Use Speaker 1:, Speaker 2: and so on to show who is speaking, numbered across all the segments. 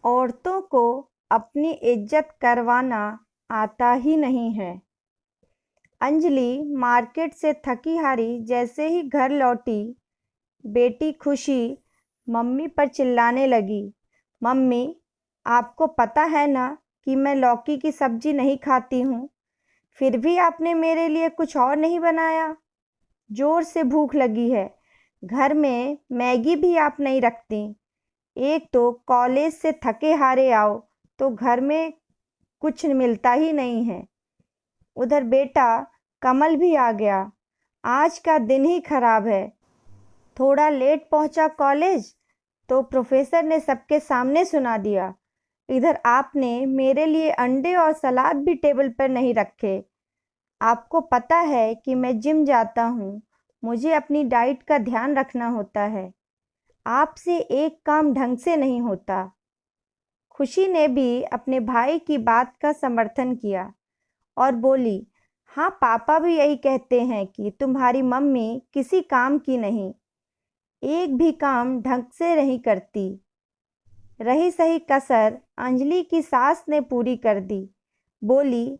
Speaker 1: औरतों को अपनी इज्जत करवाना आता ही नहीं है। अंजलि मार्केट से थकी हारी जैसे ही घर लौटी, बेटी खुशी मम्मी पर चिल्लाने लगी, मम्मी, आपको पता है ना कि मैं लौकी की सब्जी नहीं खाती हूँ, फिर भी आपने मेरे लिए कुछ और नहीं बनाया। जोर से भूख लगी है। घर में मैगी भी आप नहीं रखती। एक तो कॉलेज से थके हारे आओ तो घर में कुछ मिलता ही नहीं है। उधर बेटा कमल भी आ गया। आज का दिन ही खराब है। थोड़ा लेट पहुंचा कॉलेज तो प्रोफेसर ने सबके सामने सुना दिया, इधर आपने मेरे लिए अंडे और सलाद भी टेबल पर नहीं रखे। आपको पता है कि मैं जिम जाता हूँ, मुझे अपनी डाइट का ध्यान रखना होता है। आपसे एक काम ढंग से नहीं होता। खुशी ने भी अपने भाई की बात का समर्थन किया और बोली, हाँ, पापा भी यही कहते हैं कि तुम्हारी मम्मी किसी काम की नहीं, एक भी काम ढंग से नहीं करती। रही सही कसर अंजलि की सास ने पूरी कर दी। बोली,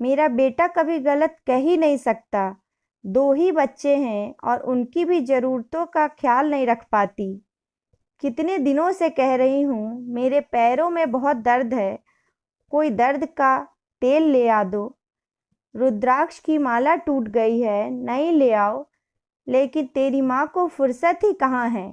Speaker 1: मेरा बेटा कभी गलत कह ही नहीं सकता। 2 ही बच्चे हैं और उनकी भी ज़रूरतों का ख्याल नहीं रख पाती। कितने दिनों से कह रही हूँ, मेरे पैरों में बहुत दर्द है, कोई दर्द का तेल ले आ दो। रुद्राक्ष की माला टूट गई है, नई ले आओ। लेकिन तेरी माँ को फुर्सत ही कहाँ है।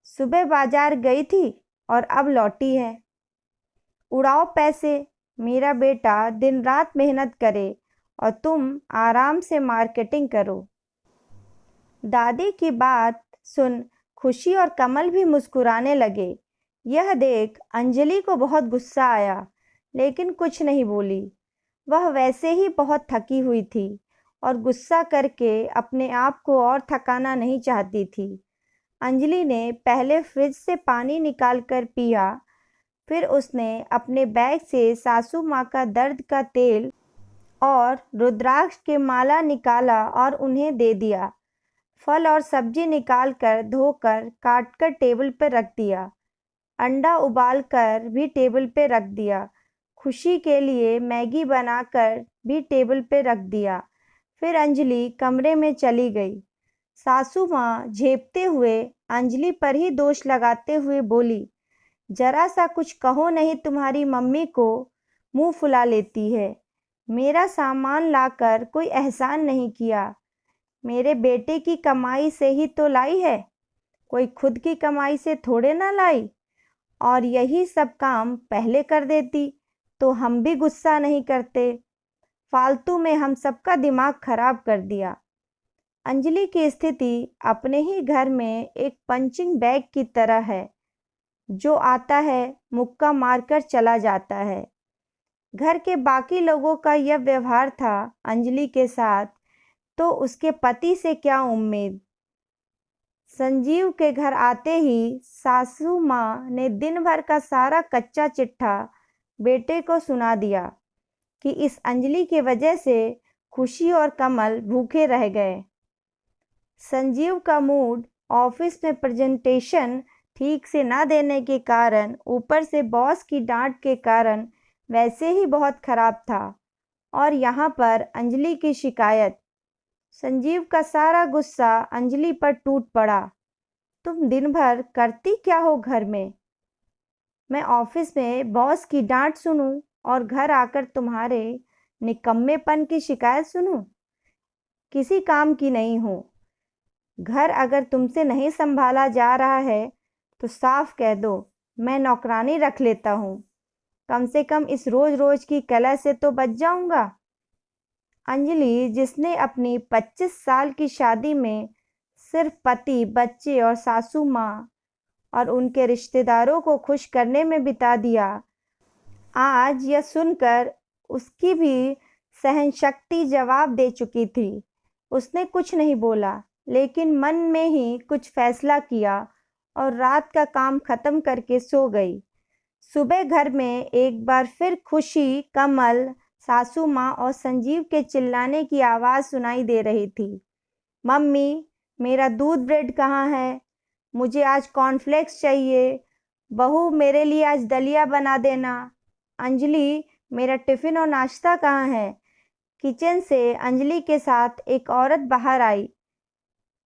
Speaker 1: सुबह बाजार गई थी और अब लौटी है। उड़ाओ पैसे, मेरा बेटा दिन रात मेहनत करे और तुम आराम से मार्केटिंग करो। दादी की बात सुन खुशी और कमल भी मुस्कुराने लगे। यह देख अंजलि को बहुत गुस्सा आया, लेकिन कुछ नहीं बोली। वह वैसे ही बहुत थकी हुई थी और गुस्सा करके अपने आप को और थकाना नहीं चाहती थी। अंजलि ने पहले फ्रिज से पानी निकालकर पिया, फिर उसने अपने बैग से सासू माँ का दर्द का तेल और रुद्राक्ष के माला निकाला और उन्हें दे दिया। फल और सब्जी निकालकर धोकर काटकर टेबल पर रख दिया। अंडा उबालकर भी टेबल पर रख दिया। खुशी के लिए मैगी बनाकर भी टेबल पर रख दिया। फिर अंजलि कमरे में चली गई। सासू माँ झेपते हुए अंजलि पर ही दोष लगाते हुए बोली, जरा सा कुछ कहो नहीं, तुम्हारी मम्मी को मुंह फुला लेती है। मेरा सामान लाकर कोई एहसान नहीं किया। मेरे बेटे की कमाई से ही तो लाई है, कोई खुद की कमाई से थोड़े ना लाई। और यही सब काम पहले कर देती तो हम भी गुस्सा नहीं करते। फालतू में हम सबका दिमाग खराब कर दिया। अंजलि की स्थिति अपने ही घर में एक पंचिंग बैग की तरह है, जो आता है मुक्का मारकर चला जाता है। घर के बाकी लोगों का यह व्यवहार था अंजलि के साथ, तो उसके पति से क्या उम्मीद। संजीव के घर आते ही सासू माँ ने दिन भर का सारा कच्चा चिट्ठा बेटे को सुना दिया कि इस अंजलि की वजह से खुशी और कमल भूखे रह गए। संजीव का मूड ऑफिस में प्रेजेंटेशन ठीक से ना देने के कारण, ऊपर से बॉस की डांट के कारण वैसे ही बहुत खराब था, और यहाँ पर अंजलि की शिकायत। संजीव का सारा गुस्सा अंजलि पर टूट पड़ा। तुम दिन भर करती क्या हो घर में? मैं ऑफिस में बॉस की डांट सुनूं और घर आकर तुम्हारे निकम्मेपन की शिकायत सुनूं? किसी काम की नहीं हूँ। घर अगर तुमसे नहीं संभाला जा रहा है तो साफ कह दो, मैं नौकरानी रख लेता हूँ। कम से कम इस रोज रोज की कलह से तो बच जाऊंगा। अंजलि, जिसने अपनी 25 साल की शादी में सिर्फ पति, बच्चे और सासू माँ और उनके रिश्तेदारों को खुश करने में बिता दिया, आज यह सुनकर उसकी भी सहनशक्ति जवाब दे चुकी थी। उसने कुछ नहीं बोला, लेकिन मन में ही कुछ फैसला किया और रात का काम खत्म करके सो गई। सुबह घर में एक बार फिर खुशी, कमल, सासू माँ और संजीव के चिल्लाने की आवाज़ सुनाई दे रही थी। मम्मी, मेरा दूध ब्रेड कहाँ है? मुझे आज कॉर्नफ्लेक्स चाहिए। बहू मेरे लिए आज दलिया बना देना। अंजलि, मेरा टिफ़िन और नाश्ता कहाँ है? किचन से अंजलि के साथ एक औरत बाहर आई।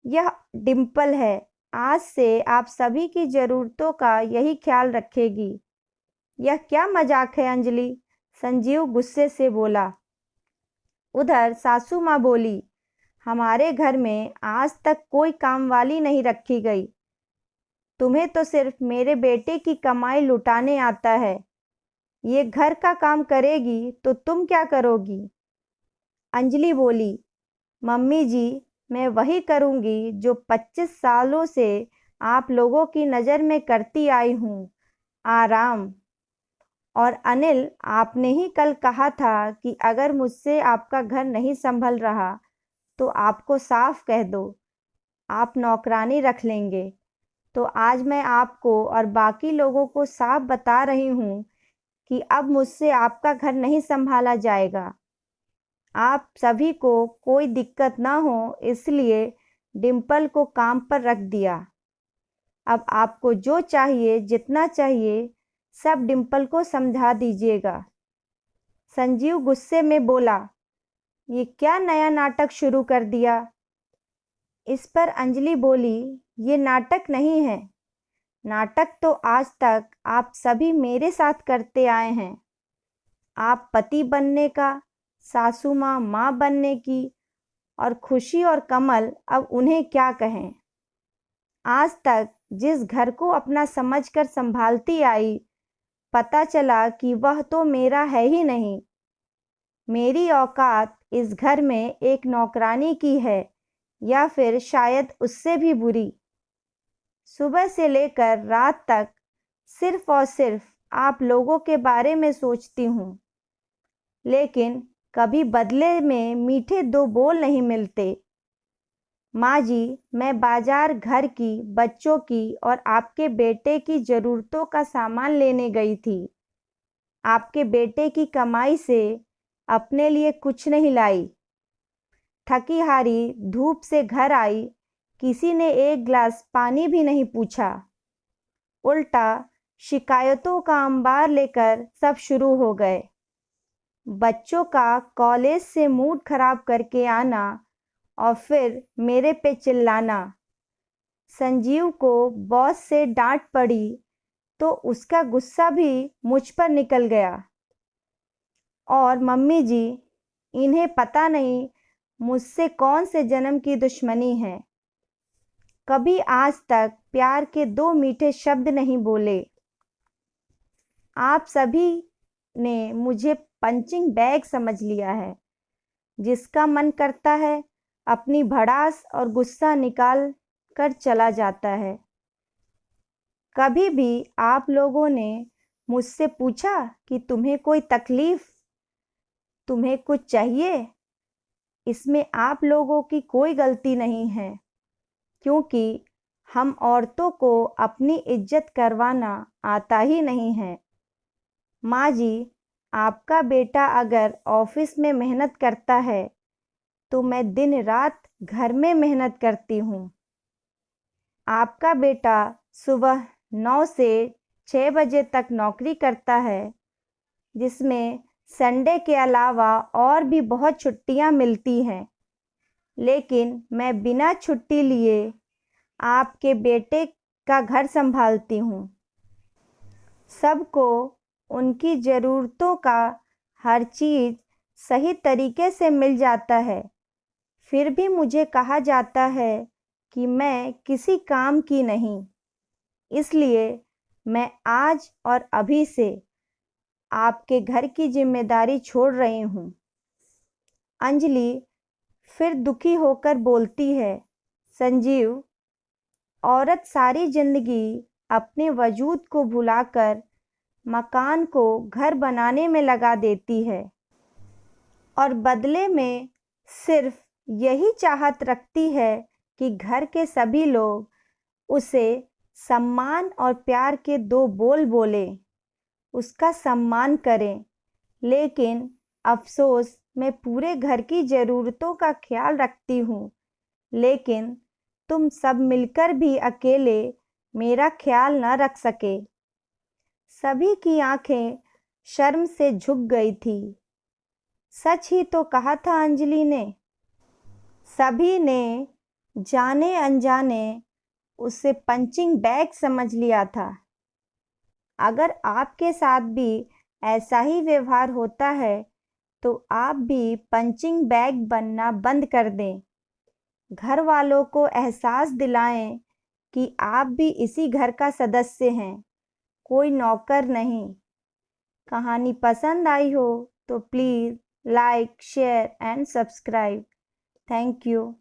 Speaker 1: यह डिम्पल है। आज से आप सभी की ज़रूरतों का यही ख्याल रखेगी। यह क्या मजाक है अंजलि? संजीव गुस्से से बोला। उधर सासू माँ बोली, हमारे घर में आज तक कोई कामवाली नहीं रखी गई। तुम्हें तो सिर्फ मेरे बेटे की कमाई लुटाने आता है। ये घर का काम करेगी तो तुम क्या करोगी? अंजलि बोली, मम्मी जी, मैं वही करूंगी जो 25 सालों से आप लोगों की नज़र में करती आई हूँ, आराम। और अनिल, आपने ही कल कहा था कि अगर मुझसे आपका घर नहीं संभल रहा तो आपको साफ कह दो, आप नौकरानी रख लेंगे। तो आज मैं आपको और बाकी लोगों को साफ बता रही हूँ कि अब मुझसे आपका घर नहीं संभाला जाएगा। आप सभी को कोई दिक्कत ना हो इसलिए डिम्पल को काम पर रख दिया। अब आपको जो चाहिए, जितना चाहिए, सब डिम्पल को समझा दीजिएगा। संजीव गुस्से में बोला, ये क्या नया नाटक शुरू कर दिया? इस पर अंजलि बोली, ये नाटक नहीं है। नाटक तो आज तक आप सभी मेरे साथ करते आए हैं। आप पति बनने का, सासू माँ माँ बनने की, और खुशी और कमल अब उन्हें क्या कहें। आज तक जिस घर को अपना समझकर संभालती आई, पता चला कि वह तो मेरा है ही नहीं। मेरी औकात इस घर में एक नौकरानी की है, या फिर शायद उससे भी बुरी। सुबह से लेकर रात तक सिर्फ और सिर्फ आप लोगों के बारे में सोचती हूँ, लेकिन कभी बदले में मीठे दो बोल नहीं मिलते। माँ जी, मैं बाजार घर की, बच्चों की और आपके बेटे की ज़रूरतों का सामान लेने गई थी। आपके बेटे की कमाई से अपने लिए कुछ नहीं लाई। थकी हारी धूप से घर आई, किसी ने एक गिलास पानी भी नहीं पूछा। उल्टा शिकायतों का अंबार लेकर सब शुरू हो गए। बच्चों का कॉलेज से मूड खराब करके आना और फिर मेरे पे चिल्लाना। संजीव को बॉस से डांट पड़ी तो उसका गुस्सा भी मुझ पर निकल गया। और मम्मी जी, इन्हें पता नहीं मुझसे कौन से जन्म की दुश्मनी है। कभी आज तक प्यार के दो मीठे शब्द नहीं बोले। आप सभी ने मुझे पंचिंग बैग समझ लिया है, जिसका मन करता है अपनी भड़ास और गुस्सा निकाल कर चला जाता है। कभी भी आप लोगों ने मुझसे पूछा कि तुम्हें कोई तकलीफ, तुम्हें कुछ चाहिए? इसमें आप लोगों की कोई गलती नहीं है, क्योंकि हम औरतों को अपनी इज्जत करवाना आता ही नहीं है। माँ जी, आपका बेटा अगर ऑफिस में मेहनत करता है तो मैं दिन रात घर में मेहनत करती हूँ। आपका बेटा सुबह 9 से 6 बजे तक नौकरी करता है, जिसमें संडे के अलावा और भी बहुत छुट्टियां मिलती हैं, लेकिन मैं बिना छुट्टी लिए आपके बेटे का घर संभालती हूँ। सबको उनकी ज़रूरतों का हर चीज़ सही तरीके से मिल जाता है, फिर भी मुझे कहा जाता है कि मैं किसी काम की नहीं। इसलिए मैं आज और अभी से आपके घर की जिम्मेदारी छोड़ रही हूँ। अंजलि फिर दुखी होकर बोलती है, संजीव, औरत सारी जिंदगी अपने वजूद को भुलाकर मकान को घर बनाने में लगा देती है और बदले में सिर्फ यही चाहत रखती है कि घर के सभी लोग उसे सम्मान और प्यार के दो बोल बोले, उसका सम्मान करें। लेकिन अफसोस, मैं पूरे घर की ज़रूरतों का ख्याल रखती हूँ, लेकिन तुम सब मिलकर भी अकेले मेरा ख्याल न रख सके। सभी की आंखें शर्म से झुक गई थी। सच ही तो कहा था अंजलि ने। सभी ने जाने अनजाने उसे पंचिंग बैग समझ लिया था। अगर आपके साथ भी ऐसा ही व्यवहार होता है तो आप भी पंचिंग बैग बनना बंद कर दें। घर वालों को एहसास दिलाएं कि आप भी इसी घर का सदस्य हैं, कोई नौकर नहीं। कहानी पसंद आई हो तो please like, share and subscribe. Thank you.